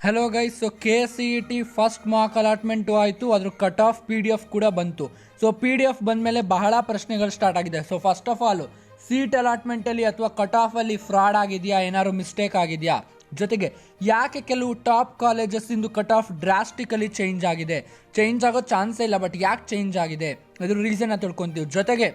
Hello guys, so KCET first mark allotment ಆಯಿತು. ಅದ್ರ cut off PDF ಕೂಡ ಬಂತು. ಸೊ PDF ಬಂದಮೇಲೆ ಬಹಳ ಪ್ರಶ್ನೆಗಳು ಸ್ಟಾರ್ಟ್ ಆಗಿದೆ. So first of all seat ಅಲಾಟ್ಮೆಂಟಲ್ಲಿ ಅಥವಾ ಕಟ್ ಆಫಲ್ಲಿ ಫ್ರಾಡ್ ಆಗಿದೆಯಾ, ಏನಾದ್ರು ಮಿಸ್ಟೇಕ್ ಆಗಿದೆಯಾ, ಜೊತೆಗೆ ಯಾಕೆ ಕೆಲವು ಟಾಪ್ ಕಾಲೇಜಸ್ಸಿಂದು ಕಟ್ ಆಫ್ ಡ್ರಾಸ್ಟಿಕಲಿ ಚೇಂಜ್ ಆಗಿದೆ, ಚೇಂಜ್ ಆಗೋ ಚಾನ್ಸೇ ಇಲ್ಲ, ಬಟ್ ಯಾಕೆ ಚೇಂಜ್ ಆಗಿದೆ ಅದ್ರ ರೀಸನ್ನ ತಿಳ್ಕೊತೀವಿ. ಜೊತೆಗೆ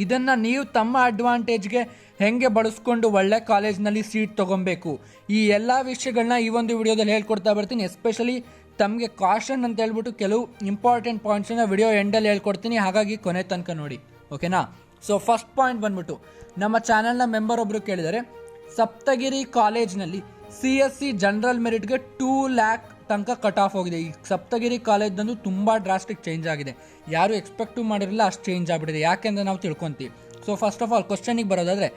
ಇದನ್ನು ನೀವು ತಮ್ಮ ಅಡ್ವಾಂಟೇಜ್ಗೆ ಹೆಂಗೆ ಬಳಸ್ಕೊಂಡು ಒಳ್ಳೆ ಕಾಲೇಜ್ನಲ್ಲಿ ಸೀಟ್ ತೊಗೊಬೇಕು, ಈ ಎಲ್ಲ ವಿಷಯಗಳನ್ನ ಈ ಒಂದು ವಿಡಿಯೋದಲ್ಲಿ ಹೇಳ್ಕೊಡ್ತಾ ಬರ್ತೀನಿ. ಎಸ್ಪೆಷಲಿ ತಮಗೆ ಕಾಷನ್ ಅಂತ ಹೇಳ್ಬಿಟ್ಟು ಕೆಲವು ಇಂಪಾರ್ಟೆಂಟ್ ಪಾಯಿಂಟ್ಸನ್ನ ವಿಡಿಯೋ ಎಂಡಲ್ಲಿ ಹೇಳ್ಕೊಡ್ತೀನಿ, ಹಾಗಾಗಿ ಕೊನೆ ತನಕ ನೋಡಿ, ಓಕೆನಾ. ಸೊ ಫಸ್ಟ್ ಪಾಯಿಂಟ್ ಬಂದ್ಬಿಟ್ಟು, ನಮ್ಮ ಚಾನಲ್ನ ಮೆಂಬರ್ ಒಬ್ಬರು ಕೇಳಿದರೆ, ಸಪ್ತಗಿರಿ ಕಾಲೇಜ್ನಲ್ಲಿ CSC ಜನರಲ್ ಮೆರಿಟ್ಗೆ 2 lakh ತನಕ ಕಟ್ ಆಫ್ ಹೋಗಿದೆ. ಈ ಸಪ್ತಗಿರಿ ಕಾಲೇಜ್ದಂದು ತುಂಬ ಡ್ರಾಸ್ಟಿಕ್ ಚೇಂಜ್ ಆಗಿದೆ, ಯಾರು ಎಕ್ಸ್ಪೆಕ್ಟು ಮಾಡಿರಲಿಲ್ಲ, ಅಷ್ಟು ಚೇಂಜ್ ಆಗಿಬಿಟ್ಟಿದೆ. ಯಾಕೆಂದರೆ ನಾವು ತಿಳ್ಕೊತೀವಿ. ಸೊ ಫಸ್ಟ್ ಆಫ್ ಆಲ್ ಕ್ವಶನಿಗೆ ಬರೋದಾದರೆ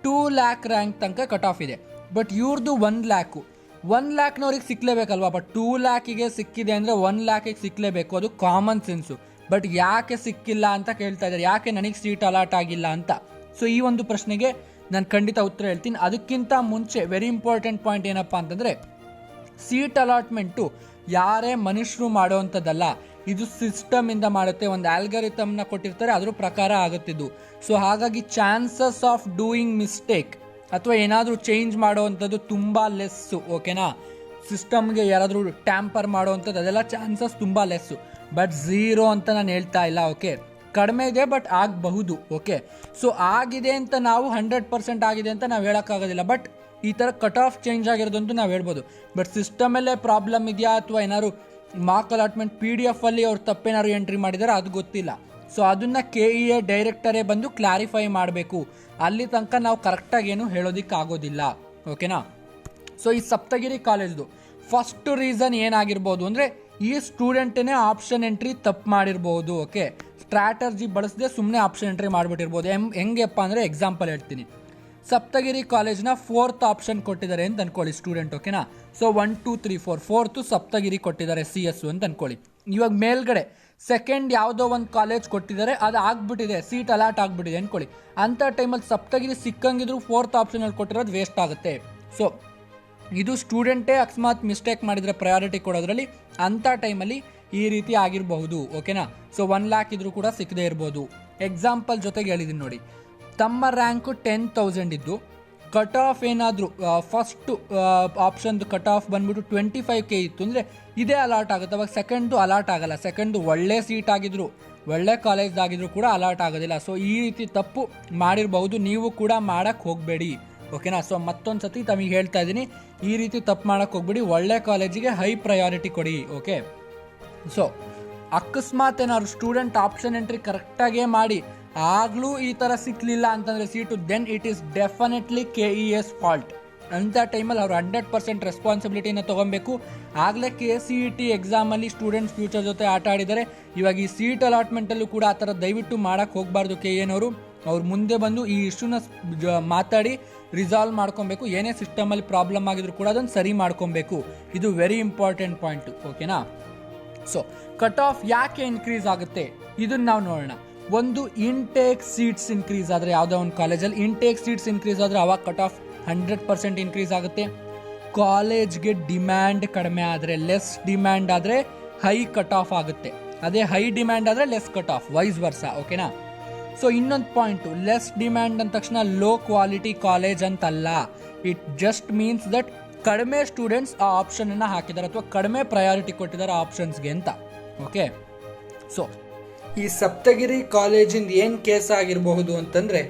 2 lakh ರ್ಯಾಂಕ್ ತನಕ ಕಟ್ ಆಫ್ ಇದೆ, ಬಟ್ ಇವ್ರದ್ದು 1 lakh. 1 lakhನವ್ರಿಗೆ ಸಿಕ್ಕಲೇಬೇಕಲ್ವಾ, ಬಟ್ 2 lakhಗೆ ಸಿಕ್ಕಿದೆ ಅಂದರೆ 1 lakhಗೆ ಸಿಕ್ಕಲೇಬೇಕು, ಅದು ಕಾಮನ್ ಸೆನ್ಸು. ಬಟ್ ಯಾಕೆ ಸಿಕ್ಕಿಲ್ಲ ಅಂತ ಕೇಳ್ತಾ ಇದ್ದಾರೆ, ಯಾಕೆ ನನಗೆ ಸೀಟ್ ಅಲಾಟ್ ಆಗಿಲ್ಲ ಅಂತ. ಸೊ ಈ ಒಂದು ಪ್ರಶ್ನೆಗೆ ನಾನು ಖಂಡಿತ ಉತ್ತರ ಹೇಳ್ತೀನಿ. ಅದಕ್ಕಿಂತ ಮುಂಚೆ ವೆರಿ ಇಂಪಾರ್ಟೆಂಟ್ ಪಾಯಿಂಟ್ ಏನಪ್ಪ ಅಂತಂದರೆ, ಸೀಟ್ ಅಲಾಟ್ಮೆಂಟು ಯಾರೇ ಮನುಷ್ಯರು ಮಾಡೋವಂಥದ್ದಲ್ಲ, ಇದು ಸಿಸ್ಟಮಿಂದ ಮಾಡುತ್ತೆ. ಒಂದು ಆಲ್ಗರಿಥಮ್ನ ಕೊಟ್ಟಿರ್ತಾರೆ, ಅದ್ರ ಪ್ರಕಾರ ಆಗುತ್ತಿದ್ದು. ಸೊ ಹಾಗಾಗಿ ಚಾನ್ಸಸ್ ಆಫ್ ಡೂಯಿಂಗ್ ಮಿಸ್ಟೇಕ್ ಅಥವಾ ಏನಾದರೂ ಚೇಂಜ್ ಮಾಡೋವಂಥದ್ದು ತುಂಬ ಲೆಸ್ಸು, ಓಕೆನಾ. ಸಿಸ್ಟಮ್ಗೆ ಯಾರಾದರೂ ಟ್ಯಾಂಪರ್ ಮಾಡೋವಂಥದ್ದು ಅದೆಲ್ಲ ಚಾನ್ಸಸ್ ತುಂಬ ಲೆಸ್ಸು, ಬಟ್ 0 ಅಂತ ನಾನು ಹೇಳ್ತಾ ಇಲ್ಲ, ಓಕೆ. ಕಡಿಮೆ ಇದೆ, ಬಟ್ ಆಗಬಹುದು, ಓಕೆ. ಸೊ ಆಗಿದೆ ಅಂತ ನಾವು 100% ಆಗಿದೆ ಅಂತ ನಾವು ಹೇಳೋಕ್ಕಾಗೋದಿಲ್ಲ, ಬಟ್ ಈ ಥರ ಕಟ್ ಆಫ್ ಚೇಂಜ್ ಆಗಿರೋದಂತೂ ನಾವು ಹೇಳ್ಬೋದು. ಬಟ್ ಸಿಸ್ಟಮಲ್ಲೇ ಪ್ರಾಬ್ಲಮ್ ಇದೆಯಾ ಅಥವಾ ಏನಾದ್ರು ಮಾರ್ಕ್ ಅಲಾಟ್ಮೆಂಟ್ PDF ಅಲ್ಲಿ ಅವ್ರು ತಪ್ಪೇನಾದ್ರು ಎಂಟ್ರಿ ಮಾಡಿದ್ದಾರೆ ಅದು ಗೊತ್ತಿಲ್ಲ. ಸೊ ಅದನ್ನು KEA ಡೈರೆಕ್ಟರೇ ಬಂದು ಕ್ಲಾರಿಫೈ ಮಾಡಬೇಕು. ಅಲ್ಲಿ ತನಕ ನಾವು ಕರೆಕ್ಟಾಗಿ ಏನು ಹೇಳೋದಕ್ಕಾಗೋದಿಲ್ಲ, ಓಕೆನಾ. ಸೊ ಈ ಸಪ್ತಗಿರಿ ಕಾಲೇಜ್ದು ಫಸ್ಟ್ ರೀಸನ್ ಏನಾಗಿರ್ಬೋದು ಅಂದರೆ, ಈ ಸ್ಟೂಡೆಂಟೇ ಆಪ್ಷನ್ ಎಂಟ್ರಿ ತಪ್ಪು ಮಾಡಿರ್ಬೋದು, ಓಕೆ. ಸ್ಟ್ರಾಟರ್ಜಿ ಬಳಸದೆ ಸುಮ್ಮನೆ ಆಪ್ಷನ್ ಎಂಟ್ರಿ ಮಾಡಿಬಿಟ್ಟಿರ್ಬೋದು. ಹೆಂಗೆಪ್ಪ ಅಂದರೆ ಎಕ್ಸಾಂಪಲ್ ಹೇಳ್ತೀನಿ. ಸಪ್ತಗಿರಿ ಕಾಲೇಜ್ನ 4th ಆಪ್ಷನ್ ಕೊಟ್ಟಿದ್ದಾರೆ ಅಂತ ಅನ್ಕೊಳ್ಳಿ ಸ್ಟೂಡೆಂಟ್, ಓಕೆನಾ. ಸೊ 1 2 3 4 4th ಸಪ್ತಗಿರಿ ಕೊಟ್ಟಿದ್ದಾರೆ CS ಅಂತ ಅನ್ಕೊಳ್ಳಿ. ಇವಾಗ ಮೇಲ್ಗಡೆ ಸೆಕೆಂಡ್ ಯಾವುದೋ ಒಂದು ಕಾಲೇಜ್ ಕೊಟ್ಟಿದ್ದಾರೆ, ಅದು ಆಗ್ಬಿಟ್ಟಿದೆ, ಸೀಟ್ ಅಲಾಟ್ ಆಗಿಬಿಟ್ಟಿದೆ ಅನ್ಕೊಳ್ಳಿ. ಅಂಥ ಟೈಮಲ್ಲಿ ಸಪ್ತಗಿರಿ ಸಿಕ್ಕಂಗಿದ್ರು 4th ಆಪ್ಷನಲ್ಲಿ ಕೊಟ್ಟಿರೋದು ವೇಸ್ಟ್ ಆಗುತ್ತೆ. ಸೊ ಇದು ಸ್ಟೂಡೆಂಟೇ ಅಕಸ್ಮಾತ್ ಮಿಸ್ಟೇಕ್ ಮಾಡಿದರೆ ಪ್ರಯಾರಿಟಿ ಕೊಡೋದ್ರಲ್ಲಿ, ಅಂಥ ಟೈಮಲ್ಲಿ ಈ ರೀತಿ ಆಗಿರಬಹುದು, ಓಕೆನಾ. ಸೊ 1 lakh ಇದ್ರೂ ಕೂಡ ಸಿಕ್ಕದೇ ಇರ್ಬೋದು. ಎಕ್ಸಾಂಪಲ್ ಜೊತೆಗೆ ಹೇಳಿದ್ದೀನಿ ನೋಡಿ, ತಮ್ಮ ರ್ಯಾಂಕು 10,000 ಇದ್ದು ಕಟ್ ಆಫ್ ಏನಾದರೂ ಫಸ್ಟು ಆಪ್ಷನ್ದು ಕಟ್ ಆಫ್ ಬಂದ್ಬಿಟ್ಟು 25K ಇತ್ತು ಅಂದರೆ ಇದೇ ಅಲಾಟ್ ಆಗುತ್ತೆ. ಅವಾಗ ಸೆಕೆಂಡು ಅಲಾಟ್ ಆಗಲ್ಲ. ಸೆಕೆಂಡು ಒಳ್ಳೆ ಸೀಟ್ ಆಗಿದ್ರು, ಒಳ್ಳೆ ಕಾಲೇಜ್ದಾಗಿದ್ರು ಕೂಡ ಅಲಾಟ್ ಆಗೋದಿಲ್ಲ. ಸೊ ಈ ರೀತಿ ತಪ್ಪು ಮಾಡಿರಬಹುದು, ನೀವು ಕೂಡ ಮಾಡೋಕ್ಕೆ ಹೋಗಬೇಡಿ, ಓಕೆನಾ. ಸೊ ಮತ್ತೊಂದು ಸತಿ ತಮಗೆ ಹೇಳ್ತಾ ಇದ್ದೀನಿ, ಈ ರೀತಿ ತಪ್ಪು ಮಾಡೋಕ್ಕೆ ಹೋಗ್ಬೇಡಿ, ಒಳ್ಳೆ ಕಾಲೇಜಿಗೆ ಹೈ ಪ್ರಯಾರಿಟಿ ಕೊಡಿ, ಓಕೆ. ಸೊ ಅಕಸ್ಮಾತ್ ಏನಾದ್ರು ಸ್ಟೂಡೆಂಟ್ ಆಪ್ಷನ್ ಎಂಟ್ರಿ ಕರೆಕ್ಟಾಗೇ ಮಾಡಿ ಆಗಲೂ ಈ ಥರ ಸಿಕ್ಕಲಿಲ್ಲ ಅಂತಂದರೆ seat, then it is definitely KEA's fault. ಅಂಥ ಟೈಮಲ್ಲಿ ಅವರು 100% ರೆಸ್ಪಾನ್ಸಿಬಿಲಿಟಿನ ತೊಗೊಬೇಕು. ಆಗಲೇ KCET ಎಕ್ಸಾಮಲ್ಲಿ ಸ್ಟೂಡೆಂಟ್ಸ್ ಫ್ಯೂಚರ್ ಜೊತೆ ಆಟ ಆಡಿದ್ದಾರೆ. ಇವಾಗ ಈ ಸೀಟ್ ಅಲಾಟ್ಮೆಂಟಲ್ಲೂ ಕೂಡ ಆ ಥರ ದಯವಿಟ್ಟು ಮಾಡೋಕ್ಕೆ ಹೋಗಬಾರ್ದು. KEAನವರು ಅವ್ರು ಮುಂದೆ ಬಂದು ಈ ಇಶ್ಯೂನ ಮಾತಾಡಿ ರಿಸಾಲ್ವ್ ಮಾಡ್ಕೊಬೇಕು. ಏನೇ ಸಿಸ್ಟಮಲ್ಲಿ ಪ್ರಾಬ್ಲಮ್ ಆಗಿದ್ರು ಕೂಡ ಅದನ್ನು ಸರಿ ಮಾಡ್ಕೊಬೇಕು. ಇದು ವೆರಿ ಇಂಪಾರ್ಟೆಂಟ್ ಪಾಯಿಂಟು, ಓಕೆನಾ. ಸೊ ಕಟ್ ಆಫ್ ಯಾಕೆ ಇನ್ಕ್ರೀಸ್ ಆಗುತ್ತೆ ಇದನ್ನು ನಾವು ನೋಡೋಣ. ಒಂದು ಇಂಟೇಕ್ ಸೀಟ್ಸ್ ಇನ್ಕ್ರೀಸ್ ಆದರೆ, ಯಾವುದೋ ಒಂದು ಕಾಲೇಜಲ್ಲಿ ಇಂಟೇಕ್ ಸೀಟ್ಸ್ ಇನ್ಕ್ರೀಸ್ ಆದರೆ ಅವಾಗ ಕಟ್ ಆಫ್ 100% ಇನ್ಕ್ರೀಸ್ ಆಗುತ್ತೆ. ಕಾಲೇಜ್ಗೆ ಡಿಮ್ಯಾಂಡ್ ಕಡಿಮೆ ಆದರೆ, ಲೆಸ್ ಡಿಮ್ಯಾಂಡ್ ಆದರೆ ಹೈ ಕಟ್ ಆಫ್ ಆಗುತ್ತೆ. ಅದೇ ಹೈ ಡಿಮ್ಯಾಂಡ್ ಆದರೆ less cut off, wise Versa, ಓಕೆನಾ. ಸೊ ಇನ್ನೊಂದು ಪಾಯಿಂಟು, ಲೆಸ್ ಡಿಮ್ಯಾಂಡ್ ಅಂದ ತಕ್ಷಣ ಲೋ ಕ್ವಾಲಿಟಿ ಕಾಲೇಜ್ ಅಂತಲ್ಲ. ಇಟ್ ಜಸ್ಟ್ ಮೀನ್ಸ್ ದಟ್ ಕಡಿಮೆ ಸ್ಟೂಡೆಂಟ್ಸ್ ಆ ಆಪ್ಷನನ್ನು ಹಾಕಿದ್ದಾರೆ ಅಥವಾ ಕಡಿಮೆ ಪ್ರಯಾರಿಟಿ ಕೊಟ್ಟಿದ್ದಾರೆ ಆಪ್ಷನ್ಸ್ಗೆ ಅಂತ, ಓಕೆ. ಸೊ ಈ ಸಪ್ತಗಿರಿ ಕಾಲೇಜಿಂದ ಏನು ಕೇಸ್ ಆಗಿರಬಹುದು ಅಂತಂದರೆ,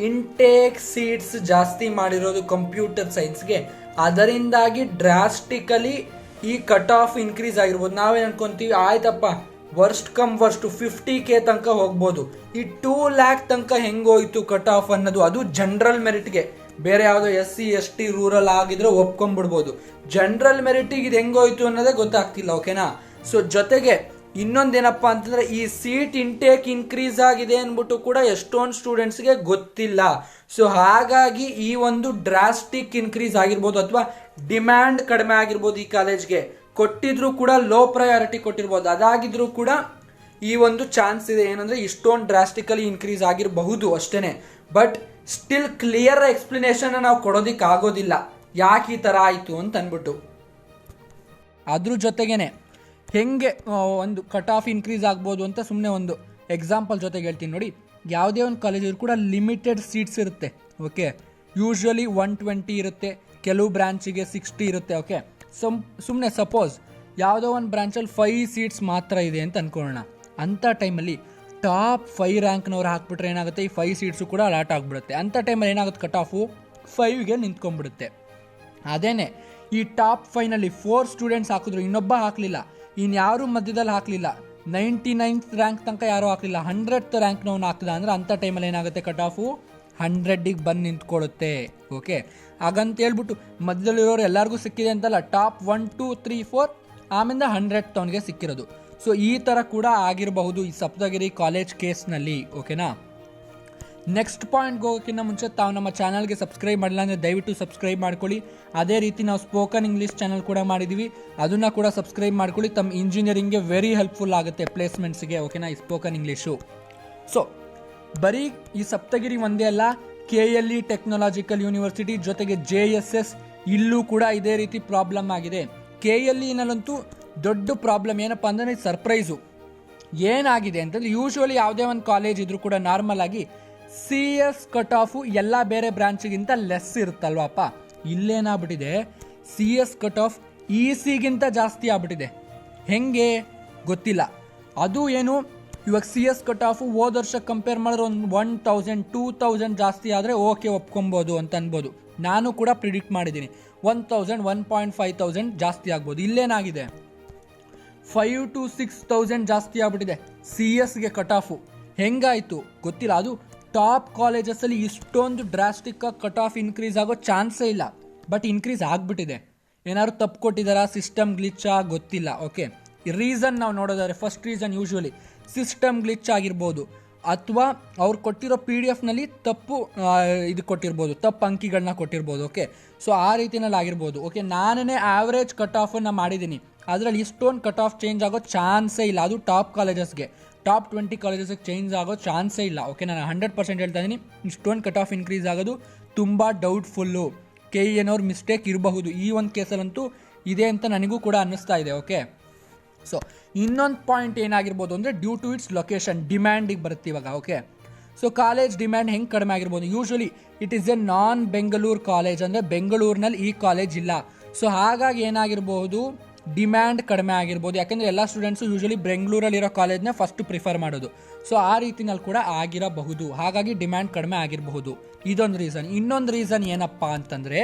ಇಂಟೇಕ್ ಸೀಟ್ಸ್ ಜಾಸ್ತಿ ಮಾಡಿರೋದು ಕಂಪ್ಯೂಟರ್ ಸೈನ್ಸ್ಗೆ, ಅದರಿಂದಾಗಿ ಡ್ರಾಸ್ಟಿಕಲಿ ಈ ಕಟ್ ಆಫ್ ಇನ್ಕ್ರೀಸ್ ಆಗಿರ್ಬೋದು. ನಾವೇನು ಅನ್ಕೊಂತೀವಿ, ಆಯ್ತಪ್ಪ ವರ್ಸ್ಟ್ ಕಮ್ ವರ್ಸ್ಟ್ 50K ತನಕ ಹೋಗ್ಬೋದು. ಈ 2 lakh ತನಕ ಹೆಂಗೋಯ್ತು ಕಟ್ ಆಫ್ ಅನ್ನೋದು, ಅದು ಜನರಲ್ ಮೆರಿಟ್ಗೆ. ಬೇರೆ ಯಾವುದೋ SC ST ರೂರಲ್ ಆಗಿದ್ರೆ ಒಪ್ಕೊಂಡ್ಬಿಡ್ಬೋದು. ಜನರಲ್ ಮೆರಿಟಿಗೆ ಇದು ಹೆಂಗೋಯ್ತು ಅನ್ನೋದೇ ಗೊತ್ತಾಗ್ತಿಲ್ಲ, ಓಕೆನಾ. ಸೊ ಜೊತೆಗೆ ಇನ್ನೊಂದೇನಪ್ಪ ಅಂತಂದರೆ, ಈ ಸೀಟ್ ಇಂಟೇಕ್ ಇನ್ಕ್ರೀಸ್ ಆಗಿದೆ ಅಂದ್ಬಿಟ್ಟು ಕೂಡ ಎಷ್ಟೊಂದು ಸ್ಟೂಡೆಂಟ್ಸ್ಗೆ ಗೊತ್ತಿಲ್ಲ. ಸೊ ಹಾಗಾಗಿ ಈ ಒಂದು ಡ್ರಾಸ್ಟಿಕ್ ಇನ್ಕ್ರೀಸ್ ಆಗಿರ್ಬೋದು ಅಥವಾ ಡಿಮ್ಯಾಂಡ್ ಕಡಿಮೆ ಆಗಿರ್ಬೋದು. ಈ ಕಾಲೇಜ್ಗೆ ಕೊಟ್ಟಿದ್ರು ಕೂಡ ಲೋ ಪ್ರಯಾರಿಟಿ ಕೊಟ್ಟಿರ್ಬೋದು. ಅದಾಗಿದ್ರೂ ಕೂಡ ಈ ಒಂದು ಚಾನ್ಸ್ ಇದೆ, ಏನಂದರೆ ಇಷ್ಟೊಂದು ಡ್ರಾಸ್ಟಿಕಲಿ ಇನ್ಕ್ರೀಸ್ ಆಗಿರಬಹುದು ಅಷ್ಟೇ. ಬಟ್ ಸ್ಟಿಲ್ ಕ್ಲಿಯರ್ ಎಕ್ಸ್ಪ್ಲನೇಷನ್ ನಾವು ಕೊಡೋದಕ್ಕಾಗೋದಿಲ್ಲ ಯಾಕೆ ಈ ಥರ ಆಯಿತು ಅಂತ ಅಂದ್ಬಿಟ್ಟು. ಅದ್ರ ಜೊತೆಗೇನೆ ಹೆಂಗೆ ಒಂದು ಕಟ್ ಆಫ್ ಇನ್ಕ್ರೀಸ್ ಆಗ್ಬೋದು ಅಂತ ಸುಮ್ಮನೆ ಒಂದು ಎಕ್ಸಾಂಪಲ್ ಜೊತೆಗೆ ಹೇಳ್ತೀನಿ ನೋಡಿ. ಯಾವುದೇ ಒಂದು ಕಾಲೇಜಲ್ಲಿ ಕೂಡ ಲಿಮಿಟೆಡ್ ಸೀಟ್ಸ್ ಇರುತ್ತೆ. ಓಕೆ, ಯೂಶ್ವಲಿ 120 ಇರುತ್ತೆ, ಕೆಲವು ಬ್ರಾಂಚಿಗೆ 60 ಇರುತ್ತೆ. ಓಕೆ, ಸುಮ್ಮನೆ ಸಪೋಸ್ ಯಾವುದೋ ಒಂದು ಬ್ರಾಂಚಲ್ಲಿ 5 ಸೀಟ್ಸ್ ಮಾತ್ರ ಇದೆ ಅಂತ ಅಂದ್ಕೊಳ್ಳೋಣ. ಅಂಥ ಟೈಮಲ್ಲಿ ಟಾಪ್ 5 ರ್ಯಾಂಕ್ನವ್ರು ಹಾಕ್ಬಿಟ್ರೆ ಏನಾಗುತ್ತೆ, ಈ 5 ಸೀಟ್ಸು ಕೂಡ ಅಲಾಟ್ ಆಗಿಬಿಡುತ್ತೆ. ಅಂಥ ಟೈಮಲ್ಲಿ ಏನಾಗುತ್ತೆ, ಕಟ್ ಆಫು 5ಗೆ ನಿಂತ್ಕೊಂಡ್ಬಿಡುತ್ತೆ. ಅದೇನೆ ಈ ಟಾಪ್ 5ನಲ್ಲಿ 4 ಸ್ಟೂಡೆಂಟ್ಸ್ ಹಾಕಿದ್ರು, ಇನ್ನೊಬ್ಬ ಹಾಕಲಿಲ್ಲ, ಇನ್ಯಾರು ಮಧ್ಯದಲ್ಲಿ ಹಾಕಲಿಲ್ಲ, 99th ರ್ಯಾಂಕ್ ತನಕ ಯಾರೂ ಹಾಕಲಿಲ್ಲ, 100th ರ್ಯಾಂಕ್ನವ್ನು ಹಾಕಿದ ಅಂದರೆ ಅಂಥ ಟೈಮಲ್ಲಿ ಏನಾಗುತ್ತೆ, ಕಟ್ ಆಫು 100ಗೆ ಬಂದು ನಿಂತ್ಕೊಳ್ಳುತ್ತೆ. ಓಕೆ, ಹಾಗಂತ ಹೇಳ್ಬಿಟ್ಟು ಮಧ್ಯದಲ್ಲಿರೋರು ಎಲ್ಲರಿಗೂ ಸಿಕ್ಕಿದೆ ಅಂತಲ್ಲ, ಟಾಪ್ 1 2 3 4 ಆಮೇಲೆ 100th ಅವನಿಗೆ ಸಿಕ್ಕಿರೋದು. ಸೊ ಈ ಥರ ಕೂಡ ಆಗಿರಬಹುದು ಈ ಸಪ್ತಗಿರಿ ಕಾಲೇಜ್ ಕೇಸ್ನಲ್ಲಿ. ಓಕೆನಾ, ನೆಕ್ಸ್ಟ್ ಪಾಯಿಂಟ್ಗೆ ಹೋಗೋಕ್ಕಿಂತ ಮುಂಚೆ ತಾವು ನಮ್ಮ ಚಾನಲ್ಗೆ ಸಬ್ಸ್ಕ್ರೈಬ್ ಮಾಡಿಲ್ಲ ಅಂದರೆ ದಯವಿಟ್ಟು ಸಬ್ಸ್ಕ್ರೈಬ್ ಮಾಡ್ಕೊಳ್ಳಿ. ಅದೇ ರೀತಿ ನಾವು ಸ್ಪೋಕನ್ ಇಂಗ್ಲೀಷ್ ಚಾನಲ್ ಕೂಡ ಮಾಡಿದ್ದೀವಿ, ಅದನ್ನು ಕೂಡ ಸಬ್ಸ್ಕ್ರೈಬ್ ಮಾಡ್ಕೊಳ್ಳಿ. ತಮ್ಮ ಇಂಜಿನಿಯರಿಂಗ್ಗೆ ವೆರಿ ಹೆಲ್ಪ್ಫುಲ್ ಆಗುತ್ತೆ ಪ್ಲೇಸ್ಮೆಂಟ್ಸ್ಗೆ. ಓಕೆನಾ, ಈ ಸ್ಪೋಕನ್ ಇಂಗ್ಲೀಷು. ಸೊ ಬರೀ ಈ ಸಪ್ತಗಿರಿ ಒಂದೇ ಅಲ್ಲ, KLE ಟೆಕ್ನಾಲಜಿಕಲ್ ಯೂನಿವರ್ಸಿಟಿ ಜೊತೆಗೆ JSS ಇಲ್ಲೂ ಕೂಡ ಇದೇ ರೀತಿ ಪ್ರಾಬ್ಲಮ್ ಆಗಿದೆ. KLEನಲ್ಲಂತೂ ದೊಡ್ಡ ಪ್ರಾಬ್ಲಮ್ ಏನಪ್ಪ ಅಂದರೆ ಸರ್ಪ್ರೈಸು ಏನಾಗಿದೆ ಅಂತಂದರೆ, ಯೂಶ್ವಲಿ ಯಾವುದೇ ಒಂದು ಕಾಲೇಜ್ ಇದ್ರೂ ಕೂಡ ನಾರ್ಮಲ್ ಆಗಿ CS ಕಟ್ ಆಫು ಎಲ್ಲ ಬೇರೆ ಬ್ರಾಂಚಿಗಿಂತ ಲೆಸ್ ಇರುತ್ತಲ್ವಪ್ಪ. ಇಲ್ಲೇನಾಗ್ಬಿಟ್ಟಿದೆ, CS ಕಟ್ ಆಫ್ ECಗಿಂತ ಜಾಸ್ತಿ ಆಗ್ಬಿಟ್ಟಿದೆ. ಹೆಂಗೆ ಗೊತ್ತಿಲ್ಲ. ಅದು ಏನು, ಇವಾಗ CS ಕಟ್ ಆಫು ಹೋದ ವರ್ಷ ಕಂಪೇರ್ ಮಾಡಿದ್ರೆ ಒಂದು 1000 2000 ಜಾಸ್ತಿ ಆದರೆ ಓಕೆ ಒಪ್ಕೊಬೋದು ಅಂತ ಅನ್ಬೋದು. ನಾನು ಕೂಡ ಪ್ರಿಡಿಕ್ಟ್ ಮಾಡಿದ್ದೀನಿ 1000 1,500 ಜಾಸ್ತಿ ಆಗ್ಬೋದು. ಇಲ್ಲೇನಾಗಿದೆ 5,000 to 6,000 ಜಾಸ್ತಿ ಆಗ್ಬಿಟ್ಟಿದೆ CSಗೆ ಕಟ್ ಆಫು. ಹೆಂಗಾಯಿತು ಗೊತ್ತಿಲ್ಲ. ಅದು ಟಾಪ್ ಕಾಲೇಜಸಲ್ಲಿ ಇಷ್ಟೊಂದು ಡ್ರಾಸ್ಟಿಕ್ ಆಗಿ ಕಟ್ ಆಫ್ ಇನ್ಕ್ರೀಸ್ ಆಗೋ ಚಾನ್ಸೇ ಇಲ್ಲ, ಬಟ್ ಇನ್ಕ್ರೀಸ್ ಆಗಿಬಿಟ್ಟಿದೆ. ಏನಾದ್ರು ತಪ್ಪು ಕೊಟ್ಟಿದ್ದಾರಾ, ಸಿಸ್ಟಮ್ ಗ್ಲಿಚ್ಚಾ ಗೊತ್ತಿಲ್ಲ. ಓಕೆ, ರೀಸನ್ ನಾವು ನೋಡೋದಾದ್ರೆ first reason usually system glitch ಆಗಿರ್ಬೋದು, ಅಥವಾ ಅವ್ರು ಕೊಟ್ಟಿರೋ PDF ತಪ್ಪು ಇದು ಕೊಟ್ಟಿರ್ಬೋದು, ತಪ್ಪು ಅಂಕಿಗಳನ್ನ ಕೊಟ್ಟಿರ್ಬೋದು. ಓಕೆ, ಸೊ ಆ ರೀತಿನಲ್ಲಿ ಆಗಿರ್ಬೋದು. ಓಕೆ, ನಾನೇ ಆವ್ರೇಜ್ ಕಟ್ ಆಫನ್ನು ಮಾಡಿದ್ದೀನಿ, ಅದರಲ್ಲಿ ಇಷ್ಟೊಂದು ಕಟ್ ಆಫ್ ಚೇಂಜ್ ಆಗೋ ಚಾನ್ಸೇ ಇಲ್ಲ. ಅದು ಟಾಪ್ ಕಾಲೇಜಸ್ಗೆ, ಟಾಪ್ 20 ಕಾಲೇಜಸ್ಗೆ ಚೇಂಜ್ ಆಗೋ ಚಾನ್ಸೇ ಇಲ್ಲ. ಓಕೆ, ನಾನು 100% ಹೇಳ್ತಾ ಇದ್ದೀನಿ, ಇಷ್ಟೊಂದು ಕಟ್ ಆಫ್ ಇನ್ಕ್ರೀಸ್ ಆಗೋದು ತುಂಬ ಡೌಟ್ಫುಲ್ಲು. KEನವ್ರ ಮಿಸ್ಟೇಕ್ ಇರಬಹುದು. ಈ ಒಂದು ಕೇಸಲ್ಲಂತೂ ಇದೆ ಅಂತ ನನಗೂ ಕೂಡ ಅನ್ನಿಸ್ತಾ ಇದೆ. ಓಕೆ, ಸೊ ಇನ್ನೊಂದು ಪಾಯಿಂಟ್ ಏನಾಗಿರ್ಬೋದು ಅಂದರೆ ಡ್ಯೂ ಟು ಇಟ್ಸ್ ಲೊಕೇಶನ್, ಡಿಮ್ಯಾಂಡಿಗೆ ಬರುತ್ತೆ ಇವಾಗ. ಓಕೆ, ಸೊ ಕಾಲೇಜ್ ಡಿಮ್ಯಾಂಡ್ ಹೆಂಗೆ ಕಡಿಮೆ ಆಗಿರ್ಬೋದು, usually it is A non Bengaluru college, ಅಂದರೆ ಬೆಂಗಳೂರಿನಲ್ಲಿ ಈ ಕಾಲೇಜ್ ಇಲ್ಲ. ಸೊ ಹಾಗಾಗಿ ಏನಾಗಿರ್ಬೋದು, ಡಿಮ್ಯಾಂಡ್ ಕಡಿಮೆ ಆಗಿರ್ಬೋದು. ಯಾಕೆಂದರೆ ಎಲ್ಲ ಸ್ಟೂಡೆಂಟ್ಸು ಯೂಶ್ವಲಿ ಬೆಂಗಳೂರಲ್ಲಿರೋ ಕಾಲೇಜ್ನ ಫಸ್ಟ್ ಪ್ರಿಫರ್ ಮಾಡೋದು. ಸೊ ಆ ರೀತಿನಲ್ಲಿ ಕೂಡ ಆಗಿರಬಹುದು, ಹಾಗಾಗಿ ಡಿಮ್ಯಾಂಡ್ ಕಡಿಮೆ ಆಗಿರಬಹುದು. ಇದೊಂದು ರೀಸನ್. ಇನ್ನೊಂದು ರೀಸನ್ ಏನಪ್ಪ ಅಂತಂದರೆ,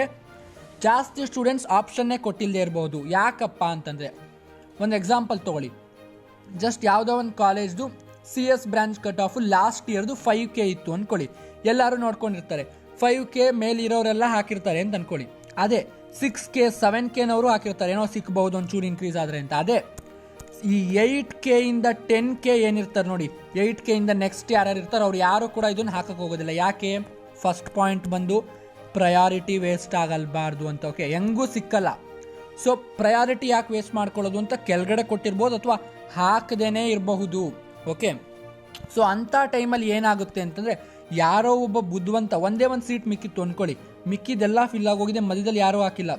ಜಾಸ್ತಿ ಸ್ಟೂಡೆಂಟ್ಸ್ ಆಪ್ಷನ್ನೇ ಕೊಟ್ಟಿಲ್ಲದೆ ಇರಬಹುದು. ಯಾಕಪ್ಪ ಅಂತಂದರೆ, ಒಂದು ಎಕ್ಸಾಂಪಲ್ ತೊಗೊಳ್ಳಿ. ಜಸ್ಟ್ ಯಾವುದೋ ಒಂದು ಕಾಲೇಜ್ದು CS branch cut off last ಇಯರ್ದು 5K ಇತ್ತು ಅಂದ್ಕೊಳ್ಳಿ. ಎಲ್ಲರೂ ನೋಡ್ಕೊಂಡಿರ್ತಾರೆ, 5K ಮೇಲಿರೋರೆಲ್ಲ ಹಾಕಿರ್ತಾರೆ ಅಂತ ಅಂದ್ಕೊಳ್ಳಿ. ಅದೇ 6K 7Kನವರು ಹಾಕಿರ್ತಾರೆ, ಏನೋ ಸಿಕ್ಬಹುದು ಒಂಚೂರು ಇನ್ಕ್ರೀಸ್ ಆದರೆ ಅಂತ. ಅದೇ ಈ 8K ಇಂದ 10K ಏನಿರ್ತಾರೆ ನೋಡಿ, 8K ಇಂದ ನೆಕ್ಸ್ಟ್ ಯಾರು ಇರ್ತಾರೆ ಅವ್ರು ಯಾರು ಕೂಡ ಇದನ್ನು ಹಾಕಕ್ಕೆ ಹೋಗೋದಿಲ್ಲ. ಯಾಕೆ? ಫಸ್ಟ್ ಪಾಯಿಂಟ್ ಬಂದು ಪ್ರಯಾರಿಟಿ ವೇಸ್ಟ್ ಆಗಲ್ಬಾರ್ದು ಅಂತ. ಓಕೆ, ಹೆಂಗೂ ಸಿಕ್ಕಲ್ಲ. ಸೊ ಪ್ರಯಾರಿಟಿ ಯಾಕೆ ವೇಸ್ಟ್ ಮಾಡ್ಕೊಳ್ಳೋದು ಅಂತ ಕೆಳಗಡೆ ಕೊಟ್ಟಿರ್ಬೋದು, ಅಥವಾ ಹಾಕದೇನೆ ಇರಬಹುದು. ಓಕೆ, ಸೊ ಅಂಥ ಟೈಮಲ್ಲಿ ಏನಾಗುತ್ತೆ ಅಂತಂದರೆ, ಯಾರೋ ಒಬ್ಬ ಬುದ್ಧಿವಂತ ಒಂದೇ ಒಂದು ಸೀಟ್ ಮಿಕ್ಕಿತ್ತು ಅಂದ್ಕೊಳ್ಳಿ, ಮಿಕ್ಕಿದೆಲ್ಲ ಫಿಲ್ ಆಗೋಗಿದೆ, ಮಧ್ಯದಲ್ಲಿ ಯಾರೂ ಹಾಕಿಲ್ಲ.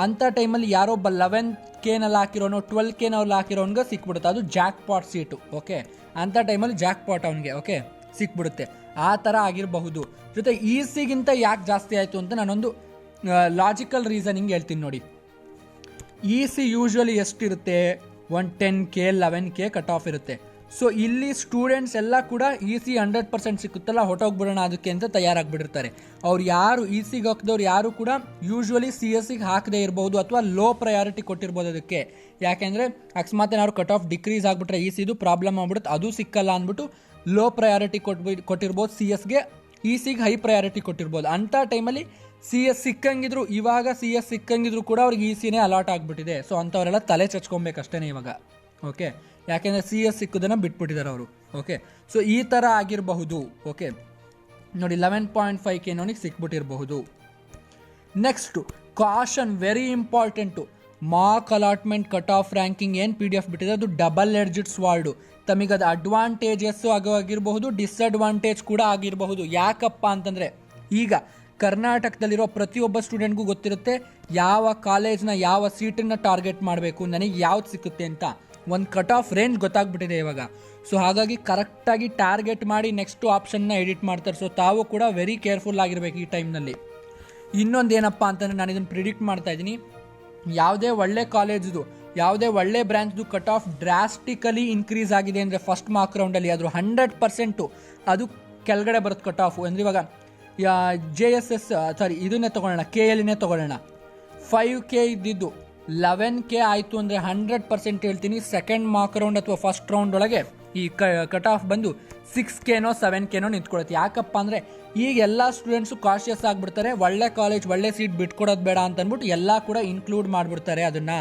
ಅಂಥ ಟೈಮಲ್ಲಿ ಯಾರೋ ಒಬ್ಬ 11Kನಲ್ಲಿ ಹಾಕಿರೋನು 12Kನಲ್ಲಿ ಹಾಕಿರೋನ್ಗೆ ಸಿಕ್ಬಿಡುತ್ತೆ, ಅದು ಜಾಕ್ ಪಾಟ್ ಸೀಟು. ಓಕೆ, ಅಂಥ ಟೈಮಲ್ಲಿ ಜಾಕ್ ಪಾಟ್ ಅವನಿಗೆ ಓಕೆ ಸಿಕ್ಬಿಡುತ್ತೆ. ಆ ಥರ ಆಗಿರಬಹುದು. ಜೊತೆ ECಗಿಂತ ಯಾಕೆ ಜಾಸ್ತಿ ಆಯಿತು ಅಂತ ನಾನೊಂದು ಲಾಜಿಕಲ್ ರೀಸನಿಂಗ್ ಹೇಳ್ತೀನಿ ನೋಡಿ. EC ಯೂಶ್ವಲಿ ಎಷ್ಟಿರುತ್ತೆ, 10K 11K ಕಟ್ ಆಫ್ ಇರುತ್ತೆ. ಸೊ ಇಲ್ಲಿ ಸ್ಟೂಡೆಂಟ್ಸ್ ಎಲ್ಲ ಕೂಡ EC 100% ಸಿಕ್ಕುತ್ತಲ್ಲ, ಹೊಟ್ಟೋಗ್ಬಿಡೋಣ ಅದಕ್ಕೆ ಅಂತ ತಯಾರಾಗಿಬಿಟ್ಟಿರ್ತಾರೆ. ಅವ್ರು ಯಾರು ECಗೆ ಹಾಕಿದವ್ರು ಯಾರು ಕೂಡ ಯೂಶ್ವಲಿ CSಗೆ ಹಾಕದೇ ಇರಬಹುದು, ಅಥವಾ ಲೋ ಪ್ರಯಾರಿಟಿ ಕೊಟ್ಟಿರ್ಬೋದು ಅದಕ್ಕೆ. ಯಾಕೆಂದರೆ ಅಕಸ್ಮಾತ್ ಏನಾದ್ರು ಕಟ್ ಆಫ್ ಡಿಕ್ರೀಸ್ ಆಗಿಬಿಟ್ರೆ ECದು ಪ್ರಾಬ್ಲಮ್ ಆಗ್ಬಿಡುತ್ತೆ, ಅದು ಸಿಕ್ಕಲ್ಲ ಅಂದ್ಬಿಟ್ಟು ಲೋ ಪ್ರಯಾರಿಟಿ ಕೊಟ್ಟಿರ್ಬೋದು CSಗೆ, ECಗೆ ಹೈ ಪ್ರಯಾರಿಟಿ ಕೊಟ್ಟಿರ್ಬೋದು. ಅಂಥ ಟೈಮಲ್ಲಿ CS ಸಿಕ್ಕಂಗಿದ್ರು, ಇವಾಗ CS ಸಿಕ್ಕಂಗಿದ್ರು ಕೂಡ ಅವ್ರಿಗೆ ECನೇ ಅಲಾಟ್ ಆಗಿಬಿಟ್ಟಿದೆ. ಸೊ ಅಂಥವರೆಲ್ಲ ತಲೆ ಚಚ್ಕೊಬೇಕಷ್ಟೇ ಇವಾಗ. ಓಕೆ, ಯಾಕೆಂದರೆ CS ಸಿಕ್ಕುದನ್ನು ಬಿಟ್ಬಿಟ್ಟಿದ್ದಾರೆ ಅವರು. ಓಕೆ, ಸೊ ಈ ಥರ ಆಗಿರಬಹುದು. ಓಕೆ ನೋಡಿ, 11.5K ನೋನಿಗೆ ಸಿಕ್ಬಿಟ್ಟಿರಬಹುದು. Next caution, very important. Mark allotment cut off ranking ಏನು PDF ಬಿಟ್ಟಿದೆ, ಅದು ಡಬಲ್ ಎಡ್ಜೆಡ್ ಸ್ವಾರ್ಡು. ತಮಗದು ಅಡ್ವಾಂಟೇಜಸ್ಸು ಆಗಿರಬಹುದು, ಡಿಸ್ಅಡ್ವಾಂಟೇಜ್ ಕೂಡ ಆಗಿರಬಹುದು. ಯಾಕಪ್ಪ ಅಂತಂದರೆ, ಈಗ ಕರ್ನಾಟಕದಲ್ಲಿರೋ ಪ್ರತಿಯೊಬ್ಬ ಸ್ಟೂಡೆಂಟ್ಗೂ ಗೊತ್ತಿರುತ್ತೆ ಯಾವ ಕಾಲೇಜ್ನ ಯಾವ ಸೀಟನ್ನು ಟಾರ್ಗೆಟ್ ಮಾಡಬೇಕು, ನನಗೆ ಯಾವ್ದು ಸಿಕ್ಕುತ್ತೆ ಅಂತ ಒಂದು ಕಟ್ ಆಫ್ ರೇಂಜ್ ಗೊತ್ತಾಗ್ಬಿಟ್ಟಿದೆ ಇವಾಗ. ಸೊ ಹಾಗಾಗಿ ಕರೆಕ್ಟಾಗಿ ಟಾರ್ಗೆಟ್ ಮಾಡಿ ನೆಕ್ಸ್ಟು ಆಪ್ಷನ್ನ ಎಡಿಟ್ ಮಾಡ್ತಾರೆ. ಸೊ ತಾವು ಕೂಡ ವೆರಿ ಕೇರ್ಫುಲ್ ಆಗಿರಬೇಕು ಈ ಟೈಮ್ನಲ್ಲಿ. ಇನ್ನೊಂದು ಏನಪ್ಪ ಅಂತಂದರೆ ನಾನು ಇದನ್ನು ಪ್ರಿಡಿಕ್ಟ್ ಮಾಡ್ತಾ ಇದ್ದೀನಿ, ಯಾವುದೇ ಒಳ್ಳೆ ಕಾಲೇಜ್ದು ಯಾವುದೇ ಒಳ್ಳೆ ಬ್ರಾಂಚ್ದು ಕಟ್ ಆಫ್ ಡ್ರಾಸ್ಟಿಕಲಿ ಇನ್ಕ್ರೀಸ್ ಆಗಿದೆ ಅಂದರೆ ಫಸ್ಟ್ ಮಾರ್ಕ್ ರೌಂಡಲ್ಲಿ ಆದರೂ 100% ಅದು ಕೆಳಗಡೆ ಬರುತ್ತೆ ಕಟ್ ಆಫು. ಅಂದರೆ ಇವಾಗ JSS ಇದನ್ನೇ ತೊಗೊಳ್ಳೋಣ, KLನೇ ತೊಗೊಳ್ಳೋಣ. 5K ಇದ್ದಿದ್ದು 11K ಆಯಿತು ಅಂದರೆ 100% ಹೇಳ್ತೀನಿ ಸೆಕೆಂಡ್ ಮಾರ್ಕ್ ರೌಂಡ್ ಅಥವಾ ಫಸ್ಟ್ ರೌಂಡ್ ಒಳಗೆ ಈ ಕಟ್ ಆಫ್ ಬಂದು 6Kನೋ 7Kನೋ ನಿಂತ್ಕೊಳ್ಳುತ್ತೆ. ಯಾಕಪ್ಪ ಅಂದರೆ ಈಗ ಎಲ್ಲ ಸ್ಟೂಡೆಂಟ್ಸು ಕಾಶಿಯಸ್ ಆಗಿಬಿಡ್ತಾರೆ, ಒಳ್ಳೆ ಕಾಲೇಜ್ ಒಳ್ಳೆ ಸೀಟ್ ಬಿಟ್ಕೊಡೋದು ಬೇಡ ಅಂತ ಅಂದ್ಬಿಟ್ಟು ಎಲ್ಲ ಕೂಡ ಇನ್ಕ್ಲೂಡ್ ಮಾಡಿಬಿಡ್ತಾರೆ ಅದನ್ನು.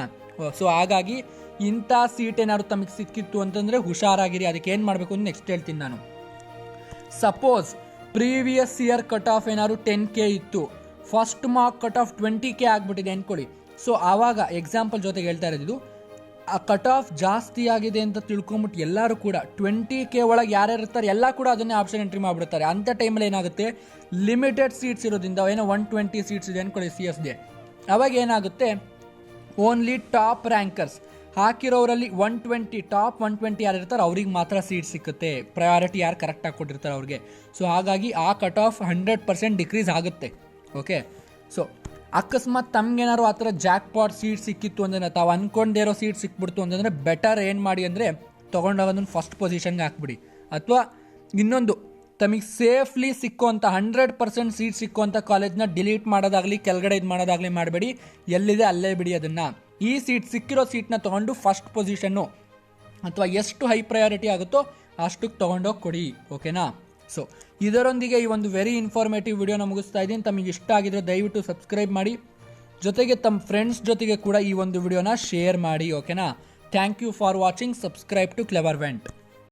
ಸೊ ಹಾಗಾಗಿ ಇಂಥ ಸೀಟ್ ಏನಾದ್ರು ತಮಗೆ ಸಿಕ್ಕಿತ್ತು ಅಂತಂದರೆ ಹುಷಾರಾಗಿರಿ. ಅದಕ್ಕೆ ಏನು ಮಾಡಬೇಕು ಅಂತ ನೆಕ್ಸ್ಟ್ ಹೇಳ್ತೀನಿ ನಾನು. Suppose previous year cut off ಏನಾದ್ರು 10K ಇತ್ತು, first mark cut off 20K ಆಗಿಬಿಟ್ಟಿದೆ ಅಂದ್ಕೊಳ್ಳಿ. ಸೊ ಆವಾಗ ಎಕ್ಸಾಂಪಲ್ ಜೊತೆಗೆ ಹೇಳ್ತಾ ಇರೋದು, ಆ ಕಟ್ ಆಫ್ ಜಾಸ್ತಿ ಆಗಿದೆ ಅಂತ ತಿಳ್ಕೊಂಬಿಟ್ಟು ಎಲ್ಲರೂ ಕೂಡ 20K ಒಳಗೆ ಯಾರ್ಯಾರು ಇರ್ತಾರೆ ಎಲ್ಲ ಕೂಡ ಅದನ್ನೇ ಆಪ್ಷನ್ ಎಂಟ್ರಿ ಮಾಡಿಬಿಡ್ತಾರೆ. ಅಂಥ ಟೈಮಲ್ಲಿ ಏನಾಗುತ್ತೆ, ಲಿಮಿಟೆಡ್ ಸೀಟ್ಸ್ ಇರೋದ್ರಿಂದ ಏನೋ 120 ಸೀಟ್ಸ್ ಇದೆ ಅಂದ್ಕೊಳ್ಳಿ CSಗೆ, ಅವಾಗ ಏನಾಗುತ್ತೆ ಓನ್ಲಿ ಟಾಪ್ ರ್ಯಾಂಕರ್ಸ್ ಹಾಕಿರೋರಲ್ಲಿ 120 ಟಾಪ್ 120 ಯಾರು ಇರ್ತಾರೆ ಅವ್ರಿಗೆ ಮಾತ್ರ ಸೀಟ್ ಸಿಕ್ಕುತ್ತೆ, ಪ್ರಯಾರಿಟಿ ಯಾರು ಕರೆಕ್ಟಾಗಿ ಕೊಟ್ಟಿರ್ತಾರೆ ಅವ್ರಿಗೆ. ಸೊ ಹಾಗಾಗಿ ಆ ಕಟ್ ಆಫ್ 100% ಡಿಕ್ರೀಸ್ ಆಗುತ್ತೆ. ಓಕೆ, ಸೊ ಅಕಸ್ಮಾತ್ ತಮ್ಗೇನಾದ್ರು ಆ ಥರ ಜಾಕ್ ಪಾಟ್ ಸೀಟ್ ಸಿಕ್ಕಿತ್ತು ಅಂದರೆ, ತಾವು ಅಂದ್ಕೊಂಡೇ ಇರೋ ಸೀಟ್ ಸಿಕ್ಬಿಡ್ತು ಅಂತಂದರೆ ಬೆಟರ್ ಏನು ಮಾಡಿ ಅಂದರೆ ತೊಗೊಂಡೋಗೋದನ್ನು ಫಸ್ಟ್ ಪೊಸಿಷನ್ಗೆ ಹಾಕ್ಬಿಡಿ. ಅಥವಾ ಇನ್ನೊಂದು, ತಮಗೆ ಸೇಫ್ಲಿ ಸಿಕ್ಕುವಂಥ 100% ಸೀಟ್ ಸಿಕ್ಕುವಂಥ ಕಾಲೇಜ್ನ ಡಿಲೀಟ್ ಮಾಡೋದಾಗಲಿ ಕೆಳಗಡೆ ಇದು ಮಾಡೋದಾಗಲಿ ಮಾಡಬೇಡಿ, ಎಲ್ಲಿದೆ ಅಲ್ಲೇ ಬಿಡಿ ಅದನ್ನು. ಈ ಸೀಟ್ ಸಿಕ್ಕಿರೋ ಸೀಟ್ನ ತೊಗೊಂಡು ಫಸ್ಟ್ ಪೊಸಿಷನ್ನು ಅಥವಾ ಎಷ್ಟು ಹೈ ಪ್ರಯಾರಿಟಿ ಆಗುತ್ತೋ ಅಷ್ಟಕ್ಕೆ ತೊಗೊಂಡೋಗಿ ಕೊಡಿ. ಓಕೆನಾ? ಸೊ ಇದರೊಂದಿಗೆ ಈ ಒಂದು ವೆರಿ ಇನ್ಫಾರ್ಮೇಟಿವ್ ವಿಡಿಯೋನ ಮುಗಿಸ್ತಾ ಇದ್ದೀನಿ. ತಮಗೆ ಇಷ್ಟ ಆಗಿದ್ರೆ ದಯವಿಟ್ಟು ಸಬ್ಸ್ಕ್ರೈಬ್ ಮಾಡಿ, ಜೊತೆಗೆ ತಮ್ಮ ಫ್ರೆಂಡ್ಸ್ ಜೊತೆಗೆ ಕೂಡ ಈ ಒಂದು ವಿಡಿಯೋನ ಶೇರ್ ಮಾಡಿ. ಓಕೆನಾ? Thank you for watching. Subscribe to Clever vent.